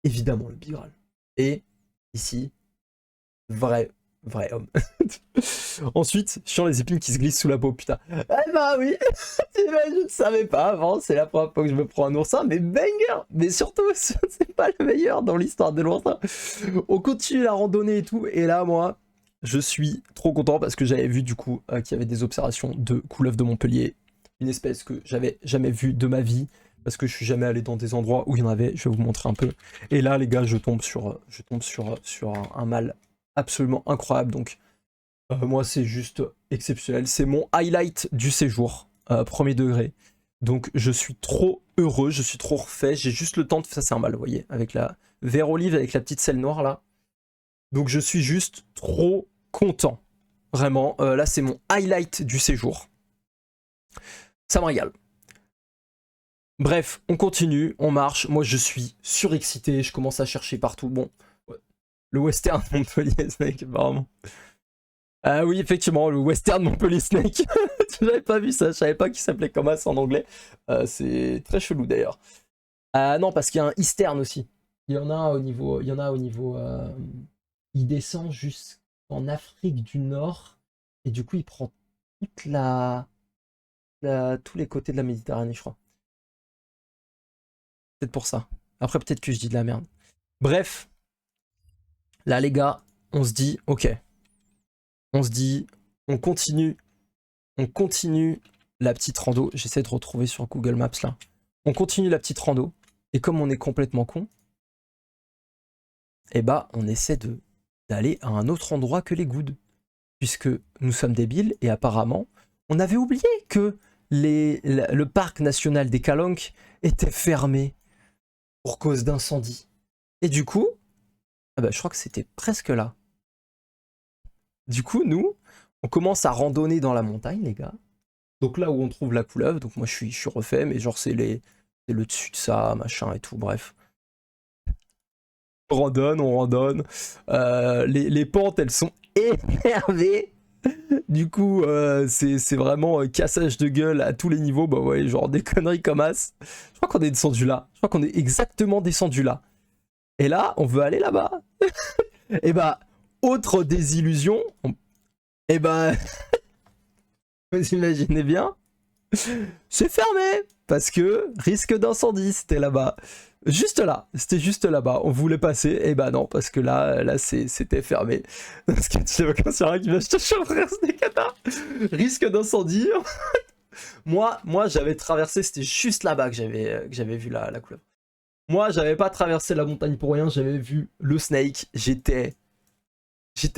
évidemment le Big Graal. Et ici, vrai homme. Ensuite, je sens les épines qui se glissent sous la peau, putain. Eh bah oui, je ne savais pas avant, c'est la première fois que je me prends un oursin, mais banger. Mais surtout, c'est pas le meilleur dans l'histoire de l'oursin. On continue la randonnée et tout, et là, moi, je suis trop content parce que j'avais vu du coup qu'il y avait des observations de couleuvre de Montpellier, une espèce que j'avais jamais vue de ma vie, parce que je suis jamais allé dans des endroits où il y en avait, je vais vous montrer un peu. Et là, les gars, je tombe sur un mâle absolument incroyable, donc moi c'est juste exceptionnel, c'est mon highlight du séjour, premier degré, donc je suis trop heureux, je suis trop refait, j'ai juste le temps de... Ça c'est un mâle, vous voyez, avec la vert olive, avec la petite selle noire là, donc je suis juste trop content, vraiment, là c'est mon highlight du séjour, ça me régale. Bref, on continue, on marche, moi je suis surexcité, je commence à chercher partout, bon... Le western Montpellier Snake, apparemment. Ah oui, effectivement, le western Montpellier Snake. J'avais pas vu ça, je savais pas qu'il s'appelait comme ça en anglais. C'est très chelou d'ailleurs. Non, parce qu'il y a un eastern aussi. Il y en a au niveau... il descend jusqu'en Afrique du Nord. Et du coup, il prend toute tous les côtés de la Méditerranée, je crois. Peut-être pour ça. Après, peut-être que je dis de la merde. Bref. Là, les gars, on se dit, ok. On se dit, on continue la petite rando. J'essaie de retrouver sur Google Maps, là. On continue la petite rando. Et comme on est complètement con, eh bah, on essaie d'aller à un autre endroit que les Goudes. Puisque nous sommes débiles, et apparemment, on avait oublié que le parc national des Calanques était fermé pour cause d'incendie. Et du coup, ah bah, je crois que c'était presque là. Du coup, nous, on commence à randonner dans la montagne, les gars. Donc là où on trouve la couleuvre, donc moi je suis refait, mais genre c'est le dessus de ça, machin et tout, bref. On randonne. Les pentes, elles sont énervées. Du coup, c'est vraiment cassage de gueule à tous les niveaux. Bah ouais, genre des conneries comme as. Je crois qu'on est descendu là. Je crois qu'on est exactement descendu là. Et là, on veut aller là-bas. Et bah, autre désillusion. Et bah, vous imaginez bien, c'est fermé. Parce que risque d'incendie, c'était là-bas. Juste là, c'était juste là-bas. On voulait passer, et bah non, parce que là c'était fermé. Parce que tu vois, quand c'est un qui va acheter chez frère, c'est des catas. Risque d'incendie. Moi j'avais traversé, c'était juste là-bas que j'avais vu la couleuvre. Moi, j'avais pas traversé la montagne pour rien, j'avais vu le snake, j'étais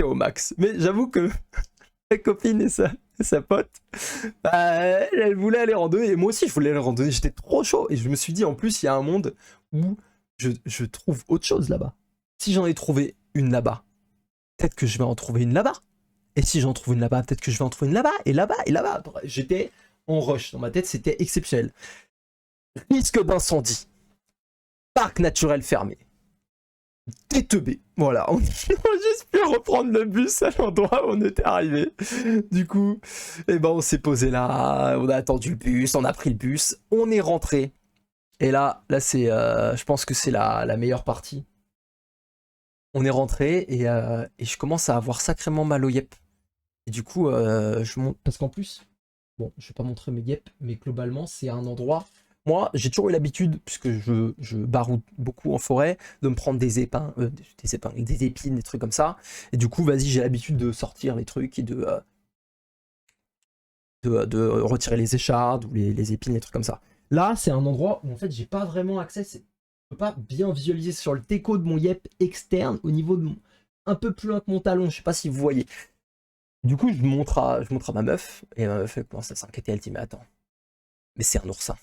au max. Mais j'avoue que ma copine et sa pote, bah, elle voulait aller randonner, et moi aussi je voulais aller randonner, j'étais trop chaud. Et je me suis dit, en plus, il y a un monde où je trouve autre chose là-bas. Si j'en ai trouvé une là-bas, peut-être que je vais en trouver une là-bas. Et si j'en trouve une là-bas, peut-être que je vais en trouver une là-bas, et là-bas, et là-bas. J'étais en rush, dans ma tête, c'était exceptionnel. Risque d'incendie. Parc naturel fermé. Tétebé. Voilà, on a juste pu reprendre le bus à l'endroit où on était arrivé. Du coup, eh ben, on s'est posé là, on a attendu le bus, on a pris le bus, on est rentré. Et là c'est, je pense que c'est la meilleure partie. On est rentré et je commence à avoir sacrément mal au yep. Et du coup, je monte, parce qu'en plus, bon, je vais pas montrer mes yep, mais globalement, c'est un endroit. Moi, j'ai toujours eu l'habitude, puisque je baroute beaucoup en forêt, de me prendre des épines, des épines, des trucs comme ça. Et du coup, vas-y, j'ai l'habitude de sortir les trucs et de retirer les échardes ou les épines, les trucs comme ça. Là, c'est un endroit où en fait, j'ai pas vraiment accès. Je peux pas bien visualiser sur le déco de mon yep externe au niveau de un peu plus loin que mon talon. Je sais pas si vous voyez. Du coup, je montre à ma meuf, et ma meuf elle commence à s'inquiéter. Elle dit, mais attends, mais c'est un oursin.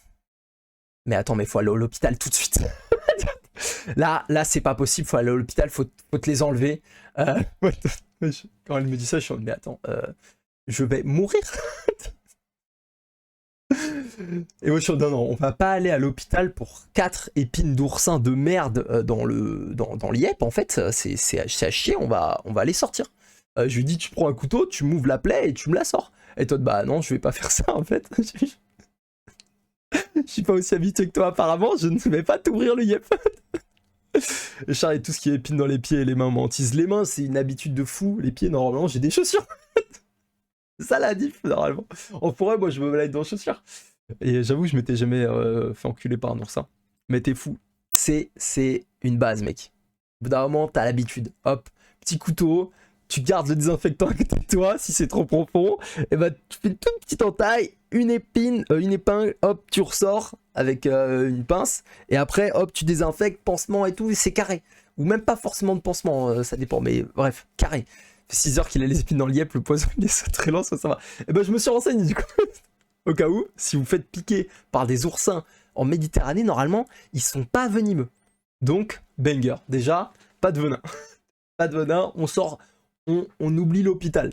Mais attends, mais faut aller à l'hôpital tout de suite. là, c'est pas possible, faut aller à l'hôpital, faut te les enlever. Quand elle me dit ça, je suis en mais attends, je vais mourir. Et moi, je suis non, on va pas aller à l'hôpital pour 4 épines d'oursin de merde dans l'IEP, en fait, c'est à chier, on va les sortir. Je lui dis, tu prends un couteau, tu m'ouvres la plaie et tu me la sors. Et toi, bah non, je vais pas faire ça, en fait. Je suis pas aussi habitué que toi apparemment, je ne vais pas t'ouvrir le yep. Et Charles, tout ce qui est épine dans les pieds et les mains mentise. Les mains, c'est une habitude de fou. Les pieds, normalement, j'ai des chaussures. C'est ça la diff, normalement. En forêt, moi, je me balade dans les chaussures. Et j'avoue, je m'étais jamais fait enculer par un oursin. Mais t'es fou. C'est une base, mec. Au bout d'un moment, t'as l'habitude. Hop, petit couteau. Tu gardes le désinfectant à côté de toi, si c'est trop profond, et bah tu fais une toute petite entaille, une épingle, hop, tu ressors avec une pince, et après, hop, tu désinfectes, pansement et tout, et c'est carré. Ou même pas forcément de pansement, ça dépend, mais bref, carré. Ça fait 6 heures qu'il a les épines dans le yep, le poison il est soit très lent, soit ça va. Et bah je me suis renseigné du coup. Au cas où, si vous faites piquer par des oursins en Méditerranée, normalement, ils sont pas venimeux. Donc, banger. Déjà, pas de venin. Pas de venin, on sort... On oublie l'hôpital.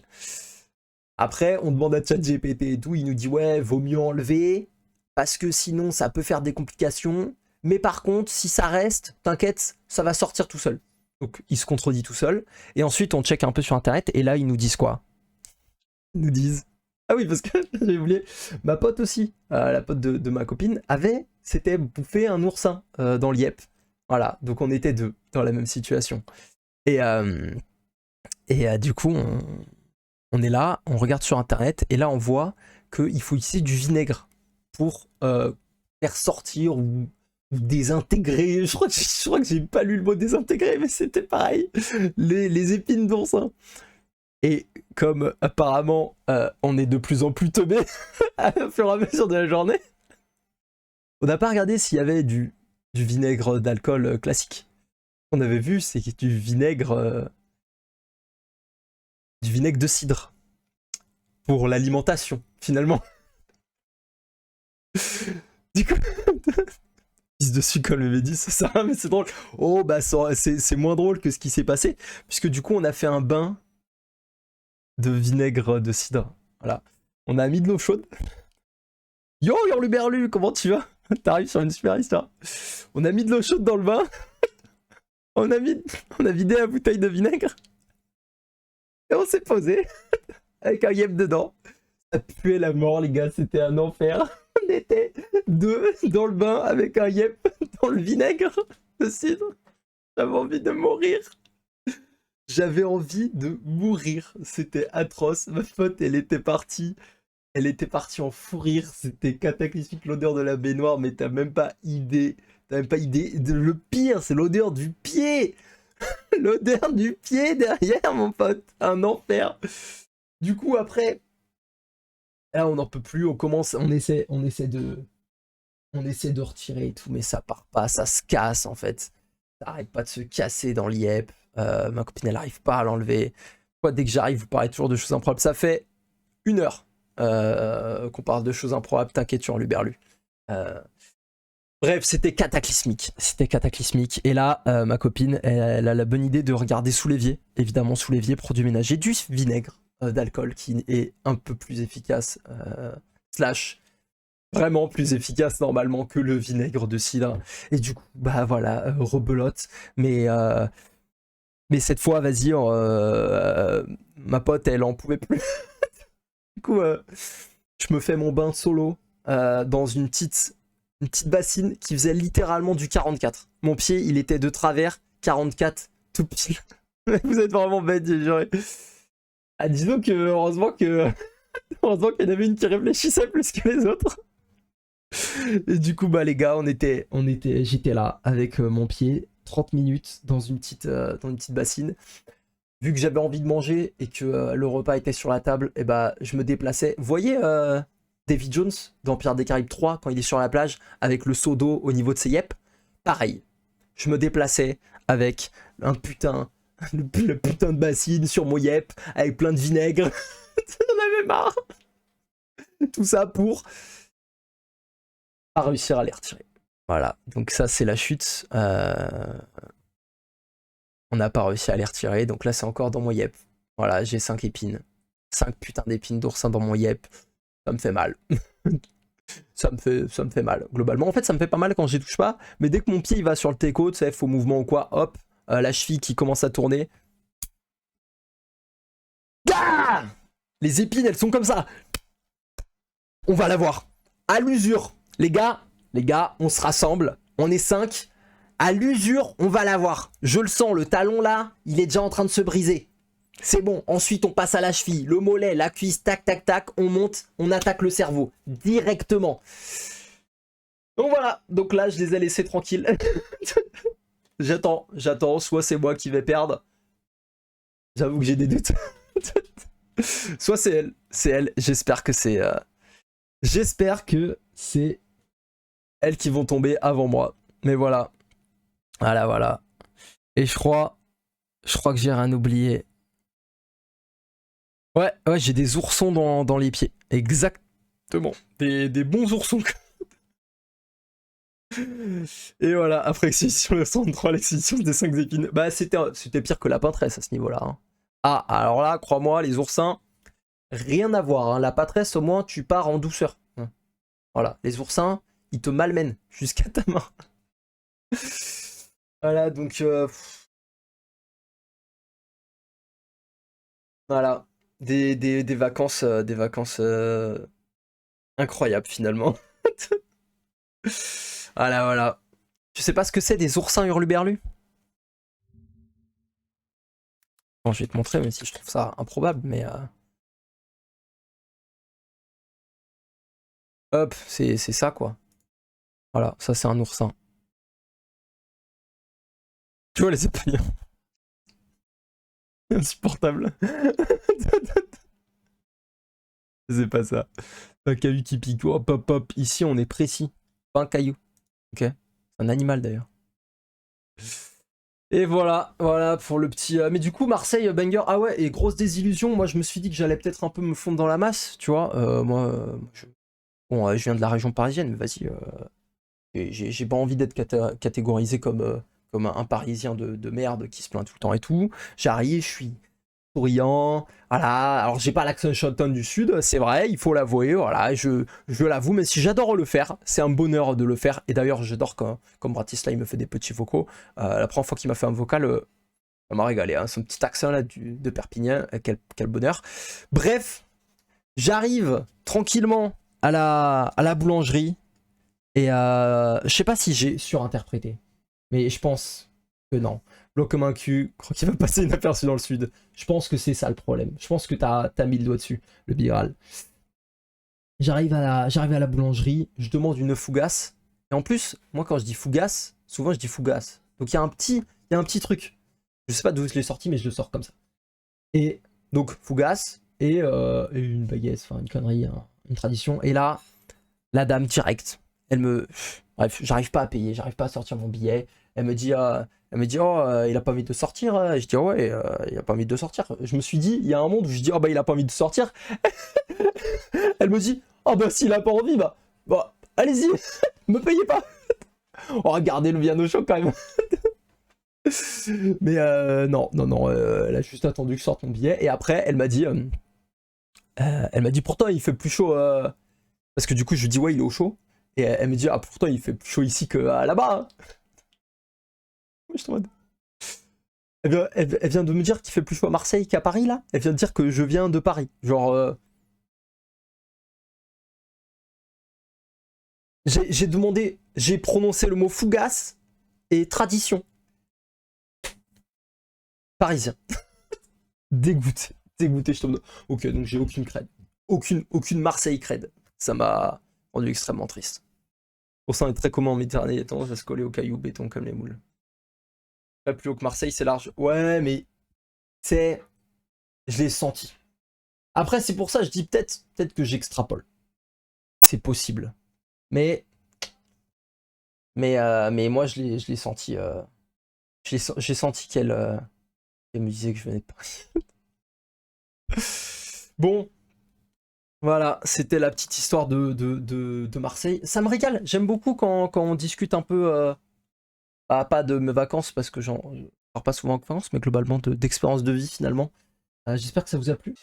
Après, on demande à ChatGPT et tout, il nous dit ouais, vaut mieux enlever, parce que sinon ça peut faire des complications, mais par contre, si ça reste, t'inquiète, ça va sortir tout seul. Donc il se contredit tout seul, et ensuite on check un peu sur internet, et là ils nous disent quoi? Ils nous disent... Ah oui, parce que j'ai oublié, ma pote aussi, la pote de ma copine, s'était bouffé un oursin dans l'IEP. Voilà, donc on était deux dans la même situation. Et du coup, on est là, on regarde sur internet, et là on voit qu'il faut utiliser du vinaigre pour faire sortir ou désintégrer. Je crois que j'ai pas lu le mot désintégrer, mais c'était pareil. Les épines d'oursin. Et comme apparemment on est de plus en plus teubé au fur et à mesure de la journée, on n'a pas regardé s'il y avait du vinaigre d'alcool classique. On avait vu, c'est du vinaigre de cidre pour l'alimentation, finalement. Du coup, pisse dessus comme le dit, ça sert à rien, mais c'est drôle. Oh, bah, c'est moins drôle que ce qui s'est passé, puisque du coup, on a fait un bain de vinaigre de cidre. Voilà. On a mis de l'eau chaude. Yo, Hurluberlu, comment tu vas? T'arrives sur une super histoire. On a mis de l'eau chaude dans le bain. On a vidé la bouteille de vinaigre. Et on s'est posé avec un yep dedans. Ça puait la mort, les gars, c'était un enfer. On était deux dans le bain avec un yep dans le vinaigre de cidre. J'avais envie de mourir. J'avais envie de mourir. C'était atroce. Ma pote, elle était partie en fou rire. C'était cataclysmique l'odeur de la baignoire, mais t'as même pas idée. T'as même pas idée. Le pire, c'est l'odeur du pied. L'odeur du pied derrière, mon pote. Un enfer. Du coup, après, là, on n'en peut plus. On commence, on essaie de retirer et tout, mais ça part pas. Ça se casse, en fait. Ça arrête pas de se casser dans l'IEP. Ma copine, elle arrive pas à l'enlever. Dès que j'arrive, vous parlez toujours de choses improbables. Ça fait 1 heure qu'on parle de choses improbables. T'inquiète sur l'Uberlu. Bref, c'était cataclysmique. C'était cataclysmique. Et là, ma copine, elle a la bonne idée de regarder sous l'évier. Évidemment, sous l'évier, produit ménager, du vinaigre d'alcool qui est un peu plus efficace, slash vraiment plus efficace normalement que le vinaigre de cidre. Et du coup, bah voilà, rebelote. Mais cette fois, vas-y, ma pote, elle en pouvait plus. Du coup, je me fais mon bain solo dans une petite bassine qui faisait littéralement du 44. Mon pied, il était de travers, 44, tout pile. Vous êtes vraiment bête, j'ai juré. Ah, disons que, heureusement qu'il y en avait une qui réfléchissait plus que les autres. Et du coup, bah les gars, j'étais là avec mon pied, 30 minutes dans une petite bassine. Vu que j'avais envie de manger et que le repas était sur la table, et bah je me déplaçais. Vous voyez Davy Jones dans Pirates des Caraïbes 3 quand il est sur la plage avec le seau d'eau au niveau de ses yep? Pareil. Je me déplaçais avec le putain de bassine sur mon yep avec plein de vinaigre. J'en avais marre. Tout ça pour pas réussir à les retirer. Voilà, donc ça c'est la chute. On n'a pas réussi à les retirer, donc là c'est encore dans mon yep. Voilà, j'ai 5 épines. 5 putains d'épines d'oursin dans mon yep. Ça me fait mal. ça me fait mal, globalement. En fait, ça me fait pas mal quand j'y touche pas, mais dès que mon pied il va sur le teco, tu sais, faux mouvement ou quoi, hop, la cheville qui commence à tourner. Ah, les épines, elles sont comme ça. On va la voir. À l'usure. Les gars, on se rassemble. On est 5. À l'usure, on va la voir. Je le sens, le talon là, il est déjà en train de se briser. C'est bon. Ensuite, on passe à la cheville, le mollet, la cuisse, tac, tac, tac. On monte, on attaque le cerveau. Directement. Donc voilà. Donc là, je les ai laissés tranquilles. J'attends. Soit c'est moi qui vais perdre. J'avoue que j'ai des doutes. Soit c'est elle. J'espère que c'est... J'espère que c'est elles qui vont tomber avant moi. Mais voilà. Voilà. Et je crois que j'ai rien oublié. Ouais, j'ai des oursons dans les pieds. Exactement. Des bons oursons. Et voilà, après exhibition le 103, l'exhibition des 5 épines. Bah c'était pire que la pâtresse à ce niveau-là. Hein. Ah, alors là, crois-moi, les oursins, rien à voir. Hein. La pâtresse, au moins, tu pars en douceur. Voilà, les oursins, ils te malmènent jusqu'à ta main. Voilà, donc... voilà, des vacances, incroyables finalement. Voilà. Tu sais pas ce que c'est des oursins hurluberlus? Bon, je vais te montrer, même si je trouve ça improbable, mais... Hop, c'est ça quoi. Voilà, ça c'est un oursin. Tu vois les épagnes. Insupportable. C'est pas ça. Un caillou qui pique. Hop, hop, hop. Ici, on est précis. Pas un caillou. Ok. Un animal d'ailleurs. Et voilà pour le petit... Mais du coup, Marseille, banger. Ah ouais, et grosse désillusion. Moi, je me suis dit que j'allais peut-être un peu me fondre dans la masse, tu vois. Bon, je viens de la région parisienne, mais vas-y. J'ai pas envie d'être catégorisé comme un Parisien de merde qui se plaint tout le temps et tout. J'arrive, je suis souriant, voilà. Alors j'ai pas l'accent chanton du sud, c'est vrai, il faut l'avouer, voilà, je l'avoue, mais si j'adore le faire, c'est un bonheur de le faire. Et d'ailleurs, j'adore quand Bratislav il me fait des petits vocaux. La première fois qu'il m'a fait un vocal, ça m'a régalé, hein, son petit accent là de Perpignan, quel bonheur. Bref, j'arrive tranquillement à la boulangerie. Et je sais pas si j'ai surinterprété, mais je pense que non. Blanc comme un cul, crois qu'il va passer inaperçu dans le sud. Je pense que c'est ça le problème. Je pense que t'as mis le doigt dessus, le biral. J'arrive à la boulangerie, je demande une fougasse. Et en plus, moi quand je dis Fougasse, souvent je dis Fougasse. Donc il y a un petit truc. Je sais pas d'où je l'ai sorti, mais je le sors comme ça. Et donc Fougasse et une baguette, enfin une connerie, hein, une tradition. Et là, la dame direct, elle me... Bref, j'arrive pas à payer, j'arrive pas à sortir mon billet. Elle me dit, oh, il a pas envie de sortir. Je dis, oh, ouais, il a pas envie de sortir. Je me suis dit, il y a un monde où je dis, oh bah il a pas envie de sortir. Elle me dit, oh bah s'il a pas envie, bah allez-y, me payez pas. Oh, regardez le bien au chaud quand même. Mais non, elle a juste attendu que je sorte mon billet. Et après, elle m'a dit, pourtant il fait plus chaud. Parce que du coup, je lui dis, ouais, il est au chaud. Et elle me dit, ah, pourtant il fait plus chaud ici que là-bas. Hein. Je suis en mode... Elle vient de me dire qu'il fait plus chaud à Marseille qu'à Paris, là. Elle vient de dire que je viens de Paris. Genre... J'ai demandé... J'ai prononcé le mot fougasse et tradition. Parisien. Dégoûté. Dégoûté, je tombe... Ok, donc j'ai aucune cred. Aucune Marseille cred. Ça m'a rendu extrêmement triste. Pour ça, est très commun en Méditerranée, les tendance à se coller aux cailloux béton comme les moules. Pas plus haut que Marseille, c'est large. Ouais, mais... C'est... Je l'ai senti. Après, c'est pour ça, je dis peut-être que j'extrapole. C'est possible. Mais moi, je l'ai senti... J'ai senti qu'elle me disait que je venais de Paris. Bon, voilà, c'était la petite histoire de Marseille. Ça me régale, j'aime beaucoup quand on discute un peu, pas de mes vacances, parce que j'en parle pas souvent en vacances, mais globalement d'expérience de vie finalement. J'espère que ça vous a plu.